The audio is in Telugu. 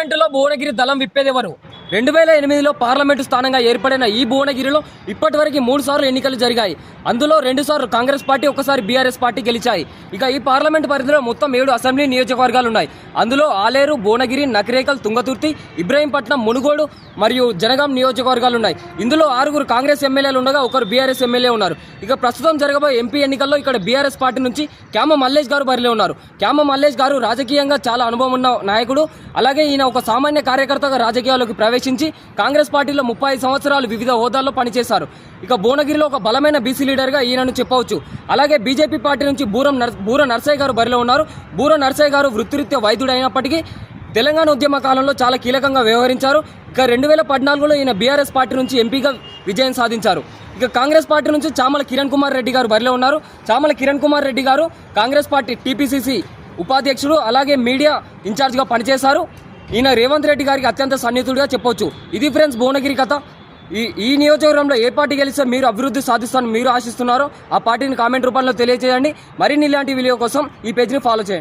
పార్లమెంటులో భువనగిరి దళం విప్పేదెవరు? 2008లో పార్లమెంటు స్థానంగా ఏర్పడిన ఈ భువనగిరిలో ఇప్పటివరకు 3 సార్లు ఎన్నికలు జరిగాయి. అందులో 2 సార్లు కాంగ్రెస్ పార్టీ, ఒకసారి బీఆర్ఎస్ పార్టీ గెలిచాయి. ఇక ఈ పార్లమెంటు పరిధిలో మొత్తం 7 అసెంబ్లీ నియోజకవర్గాలు ఉన్నాయి. అందులో ఆలేరు, భువనగిరి, నకిరేకల్, తుంగతుర్తి, ఇబ్రహీంపట్నం, మునుగోడు మరియు జనగాం నియోజకవర్గాలు ఉన్నాయి. ఇందులో 6 కాంగ్రెస్ ఎమ్మెల్యేలు ఉండగా 1 బీఆర్ఎస్ ఎమ్మెల్యే ఉన్నారు. ఇక ప్రస్తుతం జరగబోయే ఎంపీ ఎన్నికల్లో ఇక్కడ బీఆర్ఎస్ పార్టీ నుంచి క్యామ మల్లేష్ గారు బరిలో ఉన్నారు. క్యామ మల్లేష్ గారు రాజకీయంగా చాలా అనుభవం ఉన్న నాయకుడు. అలాగే ఈయన ఒక సామాన్య కార్యకర్తగా రాజకీయాల్లోకి ప్రవేశించి కాంగ్రెస్ పార్టీలో 35 సంవత్సరాలు వివిధ హోదాల్లో పనిచేశారు. ఇక భువనగిరిలో ఒక బలమైన బీసీ లీడర్గా ఈయనను చెప్పవచ్చు. అలాగే బీజేపీ పార్టీ నుంచి బూర నర్సయ్య గారు బరిలో ఉన్నారు. బూర నర్సయ్య గారు వృత్తిరీత్యా వైద్యుడు అయినప్పటికీ తెలంగాణ ఉద్యమ కాలంలో చాలా కీలకంగా వ్యవహరించారు. ఇక 2014లో ఈయన బీఆర్ఎస్ పార్టీ నుంచి ఎంపీగా విజయం సాధించారు. ఇక కాంగ్రెస్ పార్టీ నుంచి చామల కిరణ్ కుమార్ రెడ్డి గారు బరిలో ఉన్నారు. చామల కిరణ్ కుమార్ రెడ్డి గారు కాంగ్రెస్ పార్టీ టీపీసీసీ ఉపాధ్యక్షుడు, అలాగే మీడియా ఇన్ఛార్జ్గా పనిచేశారు. ఈయన రేవంత్ రెడ్డి గారికి అత్యంత సన్నిహితుడిగా చెప్పొచ్చు. ఇది ఫ్రెండ్స్ భువనగిరి కథ. ఈ నియోజకవర్గంలో ఏ పార్టీ గెలిస్తే మీరు అభివృద్ధి సాధిస్తారని మీరు ఆశిస్తున్నారో ఆ పార్టీని కామెంట్ రూపంలో తెలియజేయండి. మరిన్ని ఇలాంటి వీడియో కోసం ఈ పేజ్ని ఫాలో చేయండి.